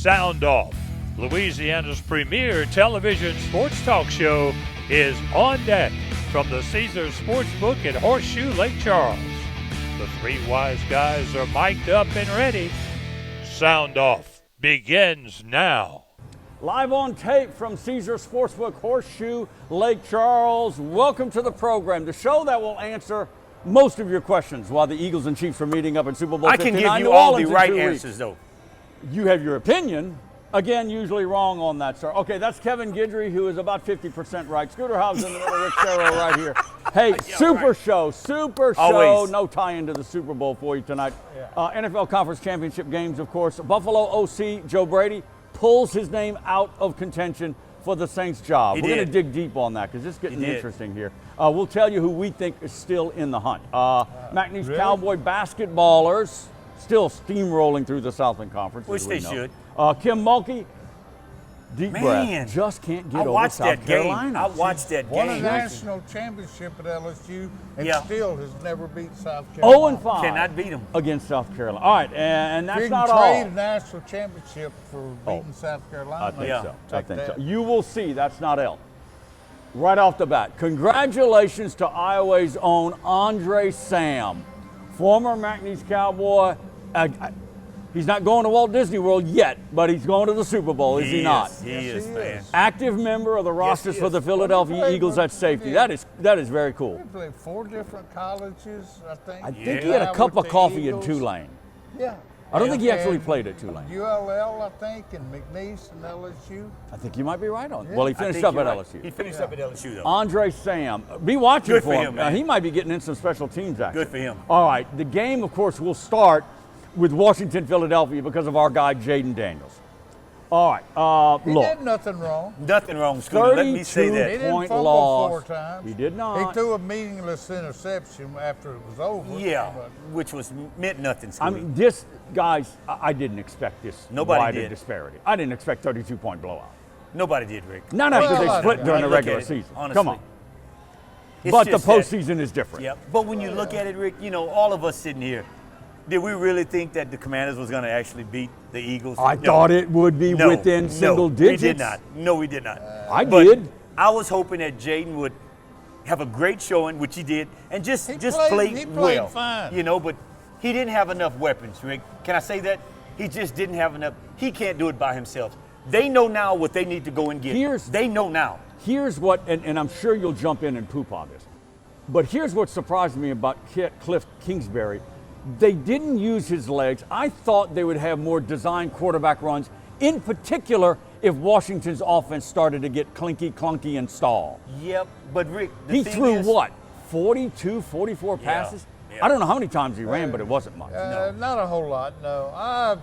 SoundOff, Louisiana's premier television sports talk show, is on deck from the Caesars Sportsbook at Horseshoe Lake Charles. The three wise guys are mic'd up and ready. SoundOff begins now. Live on tape from Caesars Sportsbook, Horseshoe Lake Charles. Welcome to the program, the show that will answer most of your questions while the Eagles and Chiefs are meeting up in Super Bowl 59. I can give you all the right answers, though. You have your opinion. Again, usually wrong on that, sir. Okay, that's Kevin Guidry, who is about 50% right. Scooter Hobbs in the middle, Rick Sherrill right here. Hey, super show. Always. No tie into the Super Bowl for you tonight. NFL Conference Championship games, of course. Buffalo OC Joe Brady pulls his name out of contention for the Saints job. We're going to dig deep on that because it's getting interesting here. We'll tell you who we think is still in the hunt. McNeese Cowboy basketballers still steamrolling through the Southland Conference. Which they should. Kim Mulkey, deep breath, just can't get over South Carolina. I watched that game. Won a national championship at LSU and still has never beat South Carolina. 0-5. Cannot beat them. Against South Carolina. All right, and that's not all. all. You can trade a national championship for beating South Carolina. I think so. I think so. You will see that's not all. Right off the bat, congratulations to Iowa's own Andre Sam, former McNeese Cowboy. He's not going to Walt Disney World yet, but he's going to the Super Bowl, is he not? He is, man. Active member of the rosters for the Philadelphia Eagles at safety. That is very cool. He played 4 different colleges, I think. I think he had a cup of coffee at Tulane. Yeah. I don't think he actually played at Tulane. ULL, I think, and McNeese and LSU. I think you might be right on it. Well, he finished up at LSU. He finished up at LSU, though. Andre Sam. Be watching Good for him, man. He might be getting in some special teams action. Good for him. All right, the game, of course, will start with Washington, Philadelphia because of our guy, Jaden Daniels. All right, He look. did nothing wrong. Nothing wrong, Scooter. Let me say that. He didn't Point fumble loss. 4 times. He did not. He threw a meaningless interception after it was over. Yeah, but which meant nothing, Scooter. I mean, this, guys, I didn't expect this Nobody wide a did. disparity. I didn't expect 32-point blowout. Nobody did, Rick. Not after Well, they split during the look regular at it, season. honestly. Come on. It's But the just that- postseason is different. Yeah, but when you look at it, Rick, all of us sitting here, did we really think that the Commanders was going to actually beat the Eagles? I No. thought it would be within single digits. We did not. No, we did not. I But did. I was hoping that Jaden would have a great showing, which he did, and just He play played well. fine. But he didn't have enough weapons, Rick. Can I say that? He just didn't have enough. He can't do it by himself. They know now what they need to go and get. They know now. Here's what, and I'm sure you'll jump in and poop on this, but here's what surprised me about Cliff Kingsbury. They didn't use his legs. I thought they would have more designed quarterback runs, in particular if Washington's offense started to get clunky, and stall. Yep, but Rick, He threw what, 42, 44 passes? Yeah. I don't know how many times he ran, but it wasn't much. Not a whole lot, no.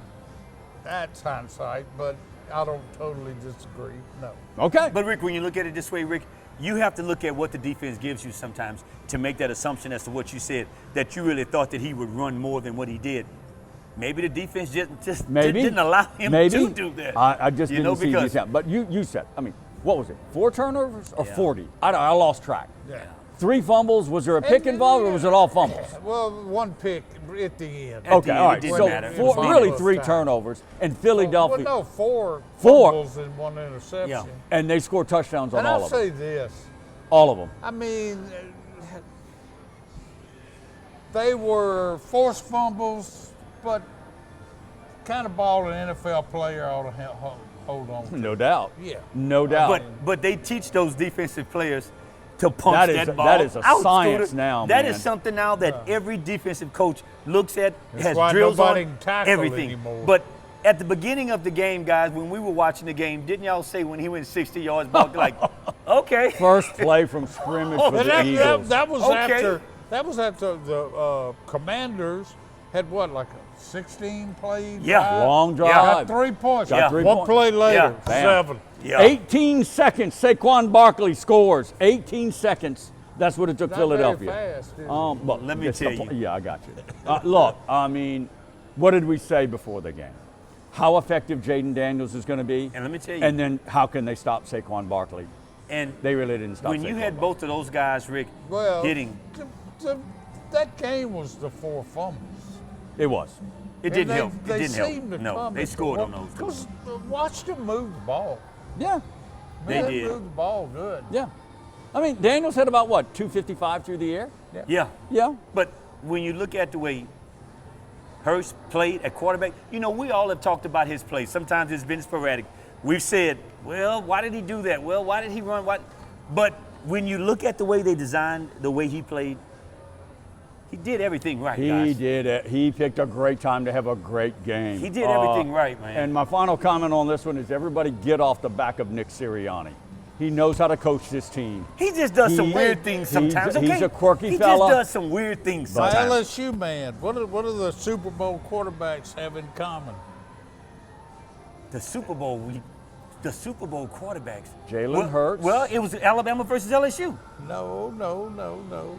That's hindsight, but I don't totally disagree, no. Okay. But Rick, when you look at it this way, Rick, you have to look at what the defense gives you sometimes to make that assumption as to what you said, that you really thought that he would run more than what he did. Maybe the defense just didn't allow him to do that. I just didn't see these out. But you said, what was it, 4 turnovers or 40? I lost track. Yeah. 3 fumbles. Was there a pick involved or was it all fumbles? Well, 1 pick at the end. Okay, all right. It didn't So matter. really 3 turnovers. And Philadelphia. Well, no, 4 4. fumbles and 1 interception. Yeah. And they scored touchdowns on And all I'll of them. say this. All of them. I mean, they were forced fumbles, but kind of ball an NFL player ought to hold on to. No doubt. Yeah. No doubt. But they teach those defensive players to punch that ball. That is a out, science Scooter. now, That man. is something now that every defensive coach looks at, has why drills nobody on, can tackle everything. anymore. But at the beginning of the game, guys, when we were watching the game, didn't y'all say when he went 60 yards back, like, okay. First play from scrimmage for the Eagles. That was Okay. after the Commanders had what, like a 16 play Yeah. drive? Long drive. Got 3 points. Got 3 One points. play later, Yeah. Bam. 7. Yeah. 18 seconds. Saquon Barkley scores. 18 seconds. That's what it took Not Philadelphia. very fast, is it? But Let me it's tell the you. po- Yeah, I got you. Look, I mean, what did we say before the game? How effective Jaden Daniels is going to be. And let me tell you. And then how can they stop Saquon Barkley? And They really didn't stop when Saquon you had Barkley. both of those guys, Rick, Well, hitting. that game was the 4 fumbles. It was. It didn't help. It They didn't seemed help. to No, come they at scored the- on those. Because watch them move the ball. Yeah, They Man, did. moved the ball good. yeah. I mean, Daniels had about, what, 255 through the air? Yeah. Yeah. But when you look at the way Hurst played at quarterback, you know, we all have talked about his play. Sometimes it's been sporadic. We've said, well, why did he do that? Well, why did he run? But when you look at the way they designed, the way he played, he did everything right, He guys. did it. He picked a great time to have a great game. He did everything right, man. And my final comment on this one is everybody get off the back of Nick Sirianni. He knows how to coach this team. He just does some He- weird things sometimes, he's okay? a quirky he fella. just does some weird things My sometimes. LSU man, what do the Super Bowl quarterbacks have in common? The Super Bowl quarterbacks. Jalen Hurts. Well, it was Alabama versus LSU. No.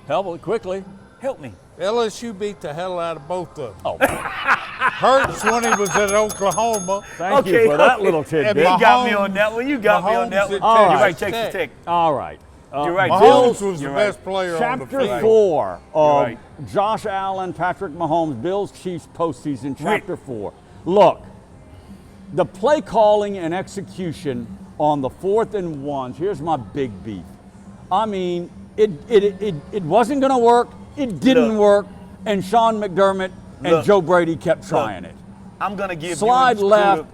Help it quickly. Help me. LSU beat the hell out of both of them. Oh, Hurts when he was at Oklahoma. thank you for that little tidbit. You got me Mahomes- on that one. You got me on that one. Mahomes at All You're right. right, Texas Tech. All right. You're right. Mahomes Bills, was the you're right. best player on the Chapter field. 4 of right. Josh Allen, Patrick Mahomes, Bills Chiefs postseason, Chapter 4. Look, the play calling and execution on the 4th and 1s, here's my big beef. I mean, it wasn't going to work, it didn't Look. work, and Sean McDermott and Look. Joe Brady kept trying it. I'm going to give Slide you left,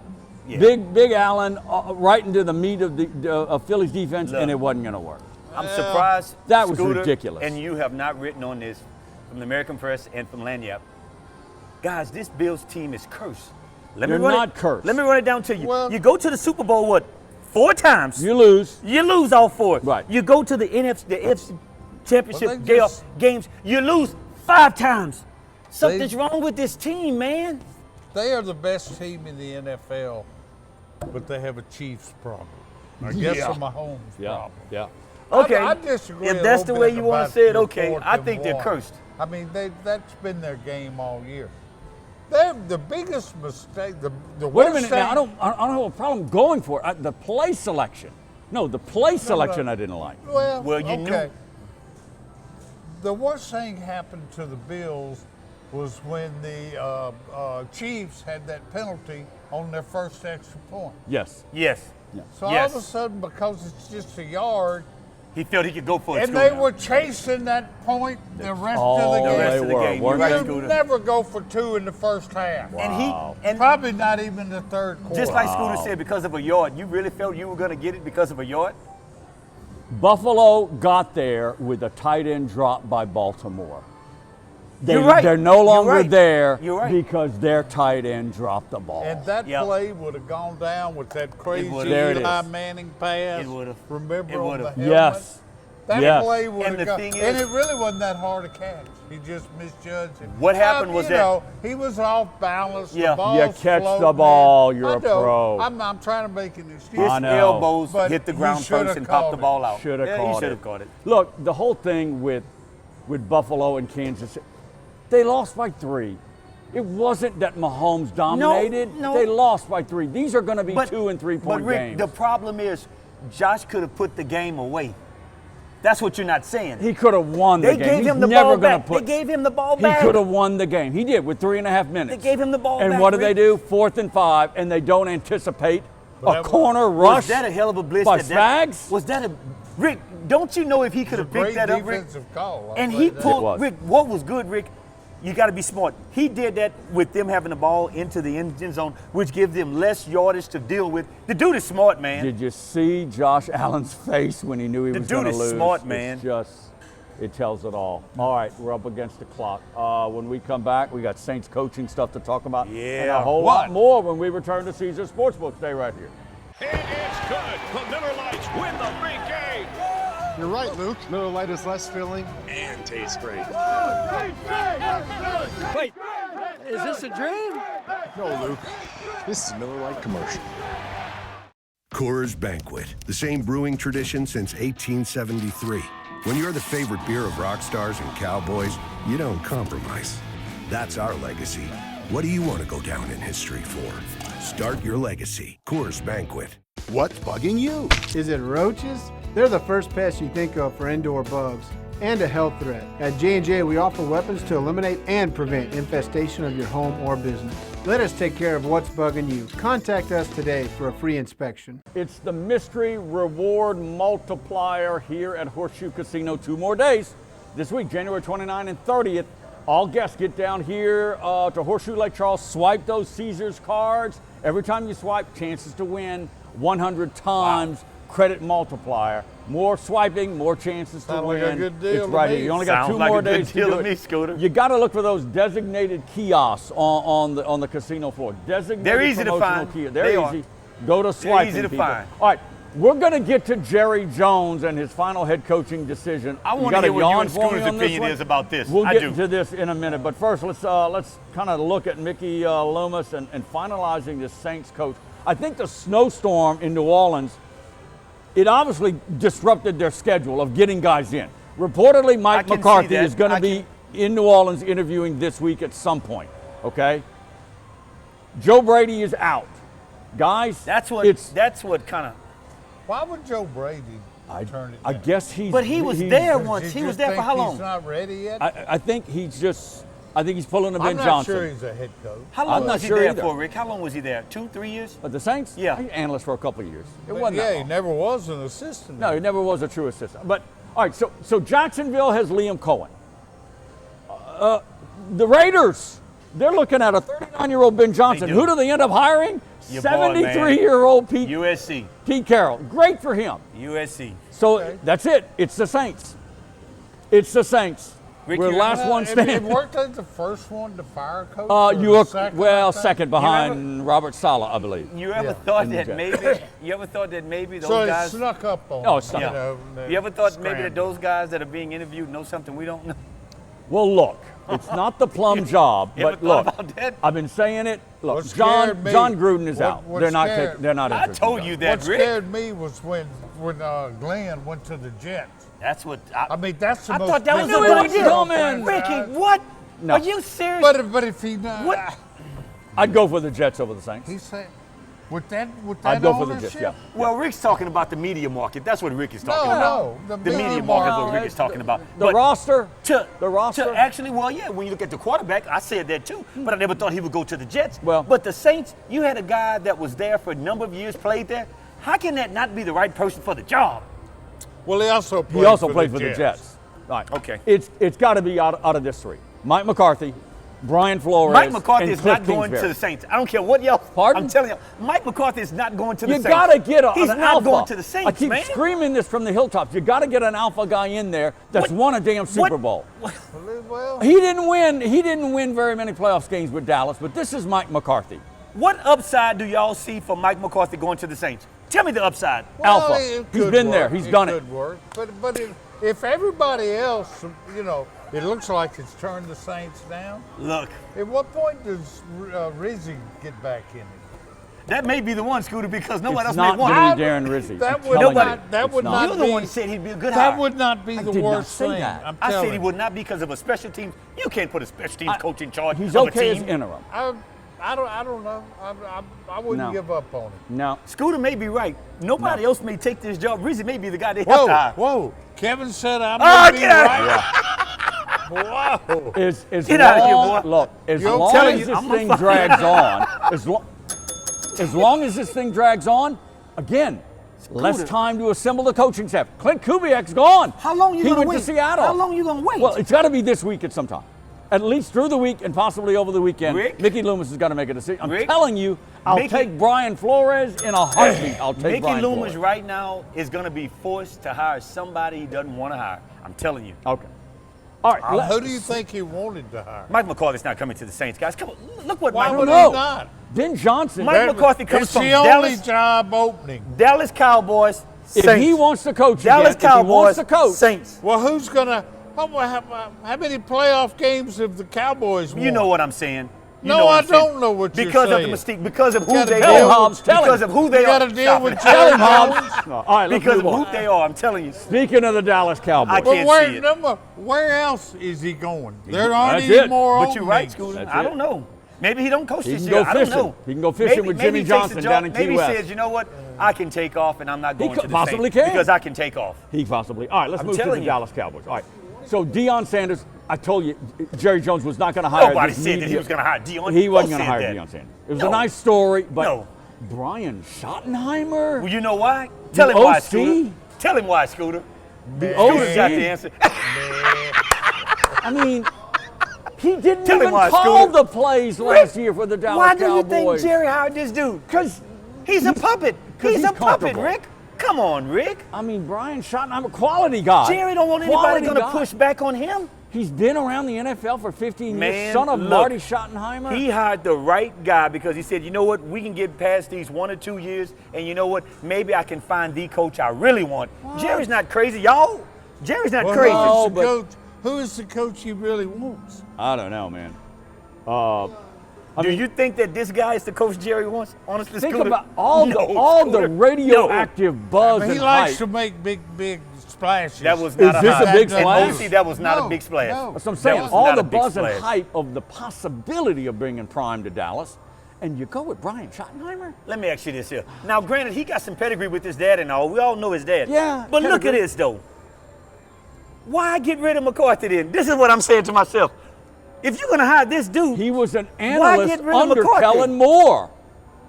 Yeah. big Allen right into the meat of the Philly's defense, Look. and it wasn't going to work. I'm surprised. That was Scooter, ridiculous. And you have not written on this from the American Press and from Lanyap. Guys, this Bills team is cursed. Let You're me run not it, cursed. Let me run it down to you. Well- You go to the Super Bowl, what, 4 times? You lose. You lose all 4. Right. You go to the NFC Championship Well, they just- games. You lose 5 times. Something's wrong with this team, man. They are the best team in the NFL, but they have a Chiefs problem. I guess Yeah. a Mahomes problem. Yeah. Okay. I disagree. If a that's little the way bit you want about to say it, the okay. 4th I and think they're 1. cursed. I mean, that's been their game all year. They're the biggest mistake. The Wait a worst minute thing, now. I don't have a problem going for it. The play selection. No, the play selection I didn't like. Well, you knew- okay. The worst thing happened to the Bills was when the Chiefs had that penalty on their first extra point. Yes. Yes. So all Yes. of a sudden, because it's just a yard, He felt he could go for it. and they Scooter. were chasing that point the rest Oh, of the The rest game. of the were, game. weren't You're right, You Scooter. never go for 2 in the first half. And Wow. he and Probably not even the third quarter. just like Scooter said, because of a yard, you really felt you were going to get it because of a yard? Buffalo got there with a tight end drop by Baltimore. You're right. They're no You're longer right. there You're right. because their tight end dropped the ball. And that Yep. play would have gone down with that crazy would've. There it Eli is. Manning pass. It would've. Remember It on the would've. helmet? Yes. That Yes. play would And have the gone. thing And is- it really wasn't that hard to catch. He just misjudged it. What happened was you that- know, he was off balance. Yeah. The ball's You catch the floating ball, in. you're I a know. pro. I'm trying to make an excuse. His I know. elbows But hit the he ground shoulda first and popped caught the it. ball out. Should have Yeah, he caught should it. have caught it. Look, the whole thing with Buffalo and Kansas, they lost by 3. It wasn't that Mahomes dominated. no. They lost by 3. These are going to be But- 2 and 3 point But Rick, games. the problem is Josh could have put the game away. That's what you're not saying. He could have won the They game. gave He's him the never ball gonna back. put. They gave him the ball He back. could have won the game. He did with 3.5 minutes. They gave him the ball And back, what do Rick. they do? 4th and 5, and they don't anticipate a that corner Was rush that a hell of a blitz? by that Spags? Was that a Rick? Don't you know if he could have Great picked that up, Rick? defensive call. I'll And say he that. pulled It was. Rick. What was good, Rick? You got to be smart. He did that with them having the ball into the end zone, which gives them less yardage to deal with. The dude is smart, man. Did you see Josh Allen's face when he knew he The was dude going to is lose? smart, It's man. just, it tells it all. All right, we're up against the clock. When we come back, we got Saints coaching stuff to talk about. And Yeah. a whole lot more when we return to Caesar Sportsbook. Stay right here. It is good. The Miller Lights win the big game. You're right, Luke. Miller Lite is less filling And tastes great. Wait, is this a dream? No, Luke. This is a Miller Lite commercial. Coors Banquet, the same brewing tradition since 1873. When you're the favorite beer of rock stars and cowboys, you don't compromise. That's our legacy. What do you want to go down in history for? Start your legacy. Coors Banquet. What's bugging you? Is it roaches? They're the first pest you think of for indoor bugs. and a health threat. At J&J, we offer weapons to eliminate and prevent infestation of your home or business. Let us take care of what's bugging you. Contact us today for a free inspection. It's the mystery reward multiplier here at Horseshoe Casino. 2 more days this week, January 29th and 30th. All guests get down here to Horseshoe Lake Charles, swipe those Caesars cards. Every time you swipe, chances to win 100 times. Wow. Credit multiplier. More swiping, more chances to win. Like a good deal. It's right here. You only got 2 more days to do it. Scooter. You got to look for those designated kiosks on the casino floor. Designated. They're easy to find. They're easy. Go to swiping. They're easy to find. All right. We're going to get to Jerry Jones and his final head coaching decision. I want to hear what you and Scooter's opinion is about this. We'll get into this in a minute, but first let's kind of look at Mickey Loomis and finalizing the Saints coach. I think the snowstorm in New Orleans, it obviously disrupted their schedule of getting guys in. Reportedly, Mike McCarthy is going to be in New Orleans interviewing this week at some point, okay? Joe Brady is out. Guys, that's what kind of. Why would Joe Brady turn it down? I guess he's. But he was there once. He was there for how long? He's not ready yet? I think he's pulling a Ben Johnson. I'm not sure he's a head coach. How long was he there for, Rick? How long was he there? 2, 3 years? At the Saints? Yeah. He was analyst for a couple of years. It But wasn't that long. he never was an assistant. No, he never was a true assistant. But, all right, so Jacksonville has Liam Cohen. The Raiders, they're looking at a 39-year-old Ben Johnson. Who do they end up hiring? 73-year-old USC. Pete Carroll. Great for him. USC. So that's it. It's the Saints. It's the Saints. Rick, we're last one standing. It worked as the first one to fire a coach? You were second behind Robert Saleh, I believe. You ever thought that maybe those guys snuck up on? Oh, snuck up. You ever thought maybe that those guys that are being interviewed know something we don't know? Well, look, it's not the plum job, but look, I've been saying it. Look, John Gruden is out. They're not interested. I told you that, What Rick. scared me was when Glenn went to the Jets. That's what I mean. That's the I most. thought that was a good idea. Ricky, what? No. Are you serious? But if he what? I'd go for the Jets over the Saints. He said with that I'd go ownership. for the Jets. Yeah. Well, Rick's talking about the media market. That's what Rick is talking about. No, the media market is what Rick is talking about. The roster. To actually, well, yeah. When you look at the quarterback, I said that too. But I never thought he would go to the Jets. Well, but the Saints, you had a guy that was there for a number of years, played there. How can that not be the right person for the job? Well, he also played for the Jets. Right. Okay. It's got to be out of this 3. Mike McCarthy, Brian Flores, Mike McCarthy and is Cliff not going Kingsbury. to the Saints. I don't care what y'all. Pardon? I'm telling you, Mike McCarthy is not going to the Saints. You got to get He's an not alpha. going to the Saints, I keep screaming this from the hilltops. You got to get an alpha guy in there that's won a damn Super Bowl. Well, He didn't win very many playoff games with Dallas, but this is Mike McCarthy. What upside do y'all see for Mike McCarthy going to the Saints? Tell me the upside. Alpha. He's been there. He's done it. Could work. But if everybody else, it looks like it's turned the Saints down. Look. At what point does Rizzi get back in it? That may be the one, Scooter, because nobody else may want him. Darren Rizzi. That would not You're be. the one who said he'd be a good hire. That would not be the worst thing. I said he would not because of a special team. You can't put a special teams coach in charge He's of okay a team. as interim. I don't know. I wouldn't give up on it. No. Scooter may be right. Nobody else may take this job. Rizzi may be the guy they have to hire. Whoa. Kevin said I'm going to be right. Whoa. Get out of here, boy. Look, as long as this thing drags on, as long as this thing drags on, again, less time to assemble the coaching staff. Clint Kubiak's gone. How long you going to wait? He went to Seattle. How long you going to wait? Well, it's got to be this week at some time. At least through the week and possibly over the weekend. Rick? Mickey Loomis has got to make a decision. I'm telling you, I'll take Brian Flores in a heartbeat. I'll take Brian Flores. Mickey Loomis right now is going to be forced to hire somebody he doesn't want to hire. I'm telling you. Okay. All right. Who do you think he wanted to hire? Mike McCarthy's not coming to the Saints, guys. Come on, look what Why Mike would he McCarthy. not? Ben Johnson. Mike McCarthy comes it's from the only Dallas. job opening. Dallas Cowboys. If Saints. he wants to coach Dallas again, Cowboys. if he wants to coach, Saints. Well, who's gonna? How many playoff games have the Cowboys won? You know what I'm saying. No, I don't know what you're because saying. of the mystique, because of who they tell him, are, Hobbs, tell because him. of who they You are. got to deal with Tell Jerry him, Hobbs. No, all right, let's Because of move who on. they are, I'm telling you. Speaking of the Dallas Cowboys, I can't see it. Where else is he going? There aren't That's any it. more But you're right, openings. Scooter. That's I it. don't know. Maybe he don't coach He this can year. go I don't fishing. know. He can go fishing with Jimmy he takes the Johnson job. down in Key Maybe West. he says, you know what? I can take off and I'm not going to the possibly Saints can. because I can take off. He possibly. All right, let's move to the telling you. Dallas Cowboys. All right, So Deion Sanders, I told you, Jerry Jones was not going to hire. Nobody said that he was going to hire Deion. He wasn't going to hire Deion Sanders. It was a nice story, but No. Brian Schottenheimer. Well, you know why? Tell him why, Scooter. Tell him why, Scooter. The Scooter's got the OC. answer. I mean, he didn't Tell him even why, call Scooter. the plays last year for the Dallas Why do Cowboys. you think Jerry hired this dude? Because he's a puppet. He's a puppet, comfortable. Rick. Come on, Rick. I mean, Brian Schottenheimer, quality guy. Jerry don't want anybody Quality going to guy. push back on him. He's been around the NFL for 15 Man, years. Son of look, Marty Schottenheimer. He hired the right guy because he said, you know what, we can get past these 1 or 2 years, and you know what, maybe I can find the coach I really want. Jerry's not crazy, y'all. Jerry's not crazy. no, Who's the coach? Who is the coach he really wants? I don't know, man. Do you think that this guy is the coach Jerry wants? Honestly, Think Scooter? about all the Scooter. radioactive buzz He and likes hype. to make big splashes. That was not Is this a big And splash? OC, that was not No, a big splash. no. That's what I'm That saying. was All not the a big buzz and splash. hype of the possibility of bringing Prime to Dallas, and you go with Brian Schottenheimer? Let me ask you this here. Now, granted, he got some pedigree with his dad and all. We all know his dad. Yeah, But look at pedigree. this, though. Why get rid of McCarthy then? This is what I'm saying to myself. If you're going to hire this dude, He was an Why analyst get rid of under McCarthy? Kellen Moore.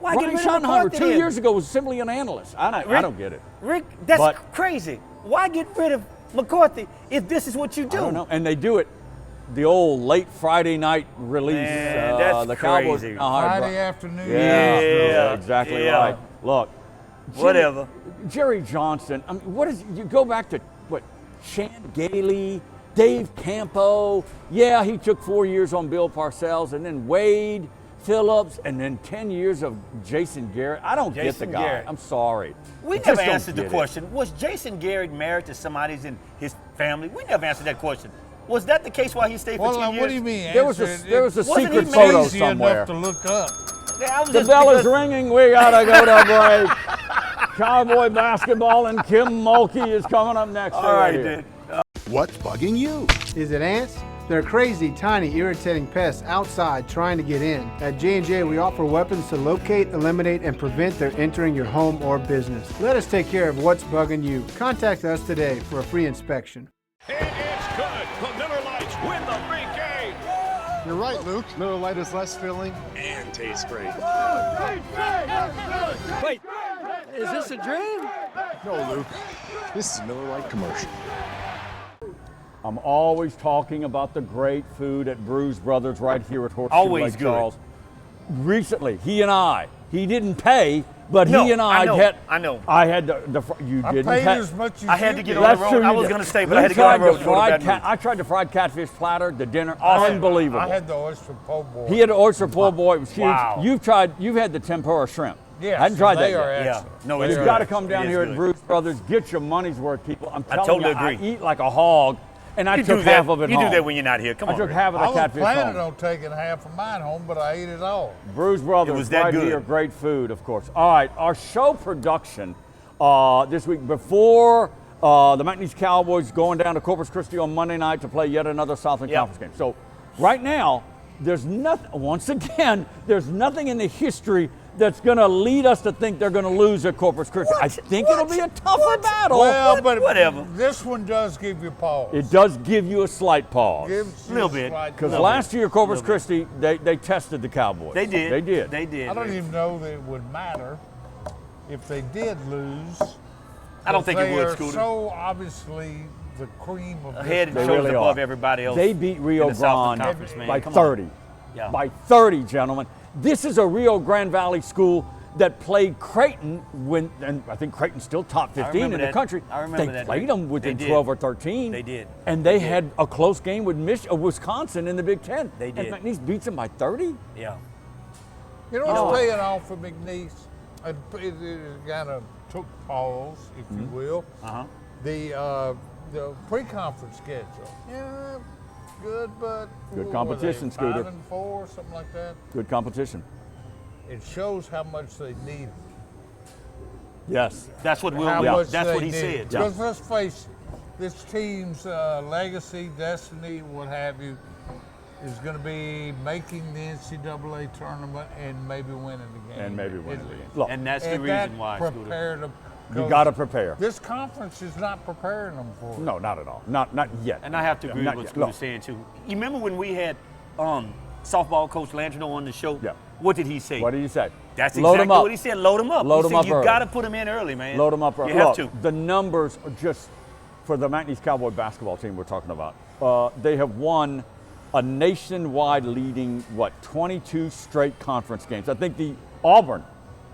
why Brian get rid of Schottenheimer McCarthy 2 then? years ago was simply an analyst. I don't get it. Rick, that's But- crazy. Why get rid of McCarthy if this is what you do? I don't know. And they do it the old late Friday night release. Man, that's the Cowboys crazy. Friday afternoon. Yeah, exactly yeah. right. Look, Whatever. Jerry Johnson. I mean, what is? You go back to what? Shan Gailey, Dave Campo. Yeah, he took 4 years on Bill Parcells, and then Wade Phillips, and then 10 years of Jason Garrett. I don't get the Jason guy. Garrett. I'm sorry. We I just never don't answered the get it. question. Was Jason Garrett married to somebody in his family? We never answered that question. Was that the case while he stayed for Well, 10 years? what do you mean? There was answer it? there was a Wasn't secret he photo Easy somewhere. enough to look up. Yeah, I was The just bell is because- ringing. We gotta go to break. Cowboy basketball and Kim Mulkey is coming up next. All right, here. then. What's bugging you? Is it ants? They're crazy, tiny, irritating pests outside trying to get in. At J&J, we offer weapons to locate, eliminate, and prevent their entering your home or business. Let us take care of what's bugging you. Contact us today for a free inspection. And it's good. The Miller Lights win the big game. You're right, Luke. Miller Lite is less filling and tastes great. Wait, is this a dream? No, Luke. This is a Miller Lite commercial. I'm always talking about the great food at Brews Brothers right here at Horseshoe Always Lake good. Charles. Recently, he didn't pay, but No, he and I I know, had. I know. I had you I didn't paid pay. as much as I had you to get did. on the That's road. true. I you was did. going to stay, but You I had to get on the tried road to go to Baton Rouge. I tried the fried catfish platter, the dinner. Awesome. Unbelievable. I had the oyster po' boy. He had an oyster po' boy. It was huge. Wow. You've had the tempura shrimp. Yes, I hadn't tried that they are yet. Yeah. excellent. No, They it's You've are got to good. come down It is here at good. Brews Brothers. Get your money's worth, people. I'm telling totally you, agree. I eat like a hog, and I You took do that. half of it You home. do that when you're not here. Come I on. took Rick. half of the I was catfish planning home. on taking half of mine home, but I ate it all. Brews Brothers, It was that right good. here, great food, of course. All right, our show production this week before the McNeese Cowboys going down to Corpus Christi on Monday night to play yet another Southland Yep. Conference game. So right now, there's nothing. Once again, there's nothing in the history that's going to lead us to think they're going to lose at Corpus Christi. I think it'll be a tougher battle. Well, but whatever. This one does give you pause. It does give you a slight pause. Gives you Little a bit. slight Because pause. last year, Corpus Christi, they tested the Cowboys. They did. They did. They did. I don't Rick. even know that it would matter if they did lose. I don't think it They would, are Scooter. so obviously the cream of this Head and They shoulders really above are. everybody else. They beat Rio in the Southland Grande Conference, man. by Come on. 30. Yeah. By 30, gentlemen. This is a Rio Grande Valley school that played Creighton and I think Creighton's still top 15 in remember the that. country. I remember they that, played Rick. them within They did. 12 or 13. They did. And they had a close game with Wisconsin in the Big Ten. They did. And McNeese beats them by 30? Yeah. You know what's paying off for McNeese? It kind of took pause, if you will. Uh-huh. The pre-conference schedule. Yeah, good, but Good what competition, were they, Scooter. 5-4, something like that. Good competition. It shows how much they need. Yes. That's what Will. How Yeah. much That's they what he need. said. Because let's face it, this team's legacy, destiny, what have you, is going to be making the NCAA tournament and maybe winning the game. And maybe winning It the game. is. Look, And that's the And reason that why. Scooter. prepared them. You got to prepare. This conference is not preparing them for it. No, not at all. Not yet. And I have to agree with what Scoot is saying, too. You remember when we had softball coach Landrino on the show? Yeah. What did he say? What did he say? That's Load exactly them up. what he said. Load them up. Load them up You early. got to put them in early, man. Load them up early. You have Look, to. the numbers are just, for the McNeese Cowboy basketball team we're talking about, they have won a nationwide leading, 22 straight conference games. I think the Auburn,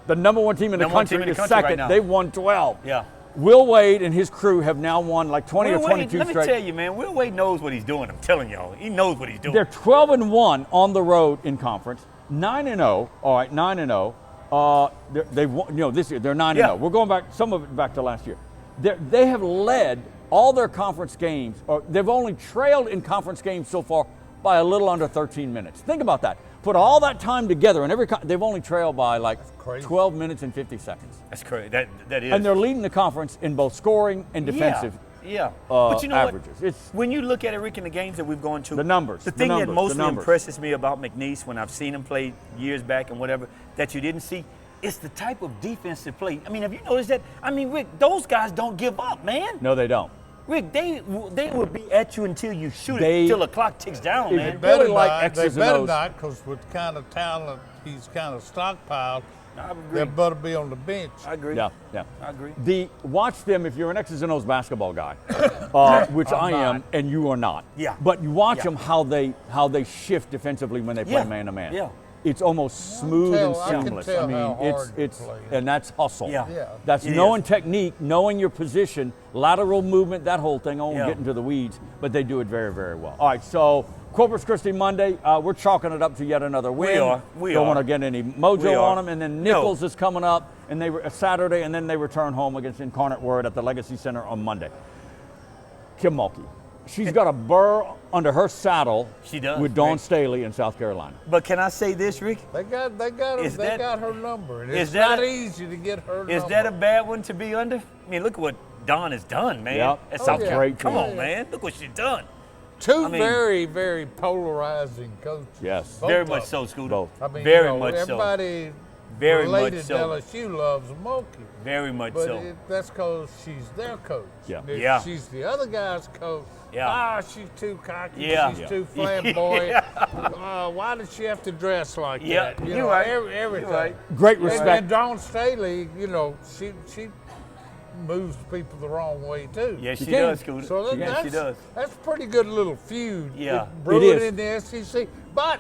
the number one team in the country, is second. Right now. They've won 12. Yeah. Will Wade and his crew have now won like 20 or 22 straight. Let me tell you, man, Will Wade knows what he's doing. I'm telling y'all. He knows what he's doing. They're 12-1 on the road in conference, 9-0. All right, 9-0. They've won, this year they're 9-0. Yeah. We're going back, some of it back to last year. They have led all their conference games, or they've only trailed in conference games so far by a little under 13 minutes. Think about that. Put all that time together, and they've only trailed by like 12 minutes and 50 seconds. That's crazy. That is. And they're leading the conference in both scoring and defensive. Yeah. But you know averages. what? When you look at it, Rick, in the games that we've gone to, the numbers. The thing that mostly impresses me about McNeese when I've seen him play years back and whatever that you didn't see, it's the type of defensive play. I mean, have you noticed that? I mean, Rick, those guys don't give up, man. No, they don't. Rick, they will be at you until you shoot it, until the clock ticks down, man. They better really like X's they better and O's. not, because with kind of talent he's kind of stockpiled, I agree. they better be on the bench. I agree. Yeah. I agree. Watch them if you're an X's and O's basketball guy, which I am, and you are not. Yeah. But you watch them how they shift defensively when they play man to man. Yeah. It's almost smooth and I can seamless. tell I mean, how hard it's they play. and that's hustle. Yeah. That's It knowing is. technique, knowing your position, lateral movement, that whole thing. I won't Yeah. get into the weeds, but they do it very, very well. All right, so Corpus Christi Monday, we're chalking it up to yet another win. We Don't are. want to get any mojo We are. on them. And then Nichols is coming up, and they were Saturday, and then they return home against Incarnate Word at the Legacy Center on Monday. Kim Mulkey. She's got a burr under her saddle. She does, with Dawn Rick. Staley in South Carolina. But can I say this, Rick? They got her number. And is it's that not a- easy to get her number. Is that a bad one to be under? I mean, look what Dawn has done, man. Yep. At Oh, South yeah. Carolina. Great Come team. on, man. Look what she's done. Two I mean- very, very polarizing coaches. Yes. Both Very of much them. so, Scooter. Both. I mean, Very much so. everybody Very related much so. to LSU loves Mulkey. Very much But so. that's because she's their coach. Yeah. If Yeah. she's the other guy's coach, she's too cocky, Yeah. she's Yeah. too flamboyant. Why does she have to dress like Yeah, that? you're right. Everything. You're right. Great And respect. Dawn Staley, she moves people the wrong way too. Yeah, she can. does, Scooter. So She does. that's pretty good little feud. Yeah. brewing It is. in the SEC. But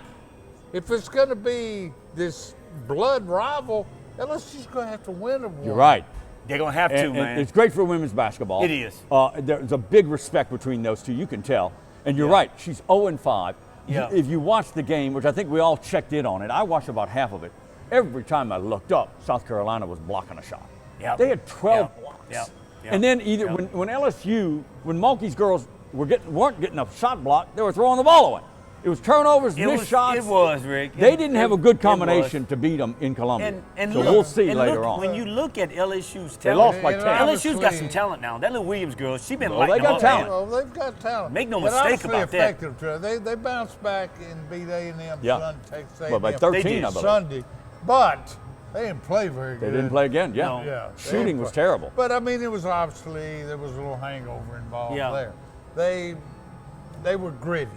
if it's going to be this blood rival, LSU's going to have to win them. You're right. They're going to have to, And man. it's great for women's basketball. It is. There's a big respect between those two. You can tell. And you're right. She's 0-5. Yeah. If you watch the game, which I think we all checked in on it, I watched about half of it. Every time I looked up, South Carolina was blocking a shot. Yep. They had 12 Yep. blocks. Yep. Yep. And then either Yep. when LSU, when Mulkey's girls weren't getting a shot block, they were throwing the ball away. It was turnovers, missed shots. It was, Rick. They didn't have a good it combination was. to beat them in Columbia. And so look, we'll see and later look, on. When you look at LSU's They talent, lost by 10. LSU's got obviously- some talent now. That little Williams girl, she's been Well, lighting they got them up, talent. man. Well, they've got talent. Make no But mistake obviously about that. effective to her. They bounced back and beat A&M Yeah. Texas Well, by A&M 13, They did. I believe. Sunday, but they didn't play very They good. didn't play again. Yeah. No. Yeah, they Shooting didn't was play. terrible. But I mean, it was obviously there was a little hangover involved Yeah. there. They were gritty.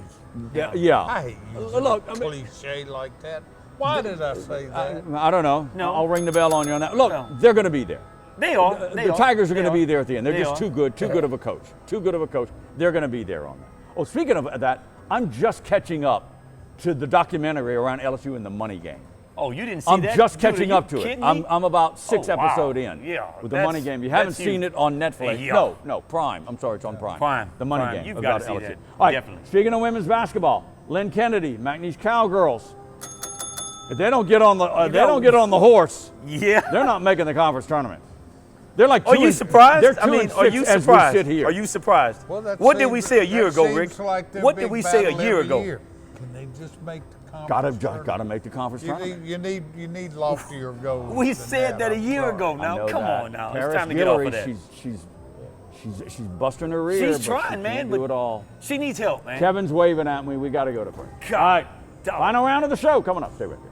Yeah. I hate using Look, a I mean- cliche like that. Why did I say that? I don't know. No. I'll ring the bell on you on that. Look, No. they're going to be there. They are. The Tigers are going to be there at the end. They're They just are. too good of a coach. Too good of a coach. They're going to be there on that. Oh, speaking of that, I'm just catching up to the documentary around LSU and the money game. Oh, you didn't see I'm that? just Dude, are catching you up to it. kidding me? I'm about 6 Oh, wow. episodes in Yeah, with the that's- money game. You haven't that's seen huge. it on Netflix. Yeah. No, Prime. I'm sorry, it's on Prime. Prime. The money Prime. game. You've about gotta see LSU. that. All right, Definitely. speaking of women's basketball, Lynn Kennedy, McNeese Cowgirls. If they don't get on the horse, Yeah. they're not making the conference tournament. They're like Are two you and- surprised? They're 2 I mean, and are 6 you as surprised? we sit here. Are you surprised? Well, that What did seems- we say a year that ago, seems Rick? like their What did big we say a battle year every ago? year. Can they just make the conference Got tournament? to make the conference tournament. You need loftier goals. We than said that a I'm year sorry. ago. I Now, know come that. on now. Paris It's time to get off Guillory, of that. She's busting her rear. She's but trying, she man, can't but do it all. She needs help, man. Kevin's waving at me. We got to go to break. God. All right. Dog. Final round of the show coming up. Stay with me.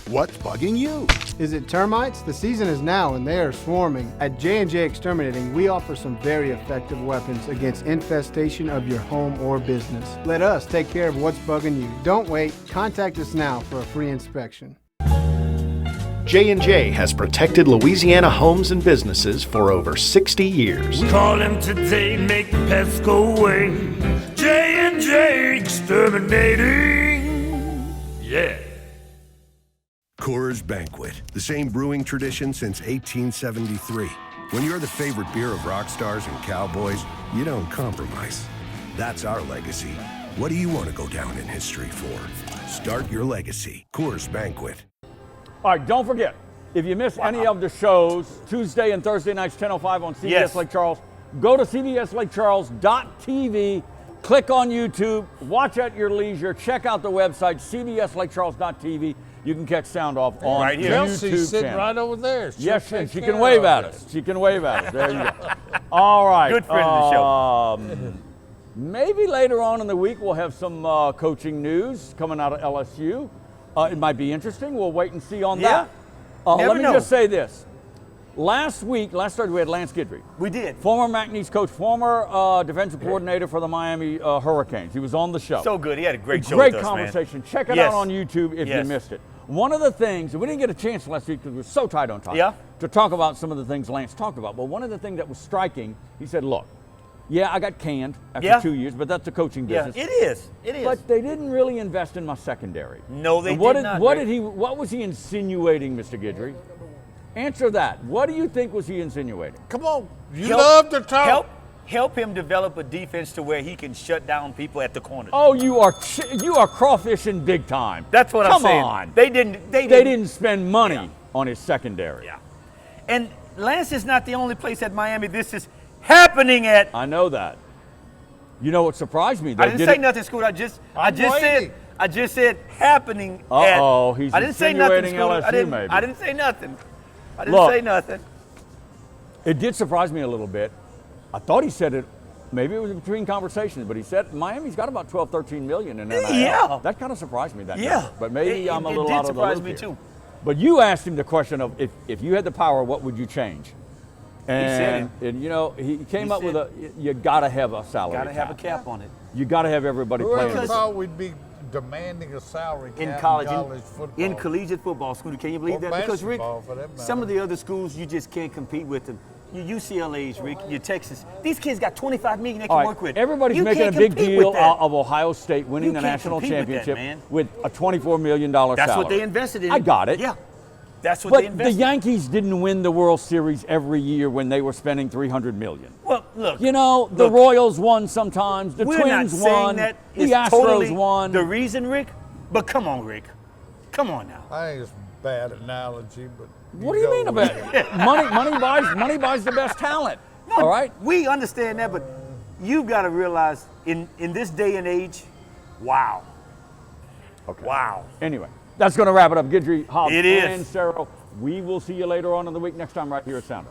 What's bugging you? Is it termites? The season is now and they are swarming. At J&J Exterminating, we offer some very effective weapons against infestation of your home or business. Let us take care of what's bugging you. Don't wait. Contact us now for a free inspection. J&J has protected Louisiana homes and businesses for over 60 years. Call him today, make the pests go away. J&J Exterminating. Yeah. Coors Banquet, the same brewing tradition since 1873. When you're the favorite beer of rock stars and cowboys, you don't compromise. That's our legacy. What do you want to go down in history for? Start your legacy. Coors Banquet. All right, don't forget, if you miss any of the shows, Tuesday and Thursday nights, 10:05 on CBS Lake Charles, go to cbslakecharles.tv, click on YouTube, watch at your leisure, check out the website, cbslakecharles.tv. You can catch SoundOff on right here. Chelsea's sitting channel. right over there. Yes, she can wave at us. She can wave at us. There you go. All right. Good friend of the show. Maybe later on in the week we'll have some coaching news coming out of LSU. It might be interesting. We'll wait and see on that. Let me just say this. Last Thursday, we had Lance Guidry. We did. Former McNeese coach, former defensive coordinator for the Miami Hurricanes. He was on the show. So good. He had a great show Great with us, conversation. man. Check it out on YouTube if you missed it. One of the things, and we didn't get a chance last week because we were so tight on time to talk about some of the things Lance talked about. But one of the things that was striking, he said, look, I got canned after 2 years, but that's a coaching business. Yeah, it is. It is. But they didn't really invest in my secondary. No, they did not. What was he insinuating, Mr. Guidry? Answer that. What do you think was he insinuating? Come on. You love to talk. Help him develop a defense to where he can shut down people at the corners. Oh, you are crawfishing big time. That's what I'm saying. Come on. They didn't spend money on his secondary. Yeah. And Lance is not the only place at Miami this is happening at. I know that. You know what surprised me? I didn't say nothing, Scoot. I just said happening at. He's I didn't say nothing, insinuating Scoot. LSU maybe. I didn't say nothing. I didn't say nothing. It did surprise me a little bit. I thought he said it, maybe it was between conversations, but he said Miami's got about 12, 13 million in NIL. Yeah. That kind of surprised me, that Yeah. number. But maybe I'm a little out of the loop me here. too. But you asked him the question of if you had the power, what would you change? And you know, he came up with you got to have a salary cap. Got to have a cap on it. You got to have everybody playing. Whoever thought we'd be demanding a salary cap in college football. In collegiate football, Scooter, can you believe that? Because Rick, some of the other schools you just can't compete with them. Your UCLA's, Rick, your Texas. These kids got $25 million they can work with. Everybody's making a big deal of Ohio State winning the national championship with a $24 million salary. That's what they invested in. I got it. Yeah. That's what they invested in. But the Yankees didn't win the World Series every year when they were spending $300 million. Well, look. You know, the Royals won sometimes, the Twins won, the Astros won. The reason, Rick? But come on, Rick. Come on now. I think it's a bad analogy, but what do you mean about it? Money buys the best talent. No, all right? We understand that, but you've got to realize in this day and age, wow. Okay. Wow. Anyway, that's going to wrap it up. Guidry, Hobbs, it is. and Sarah. We will see you later on in the week next time right here at SoundOff.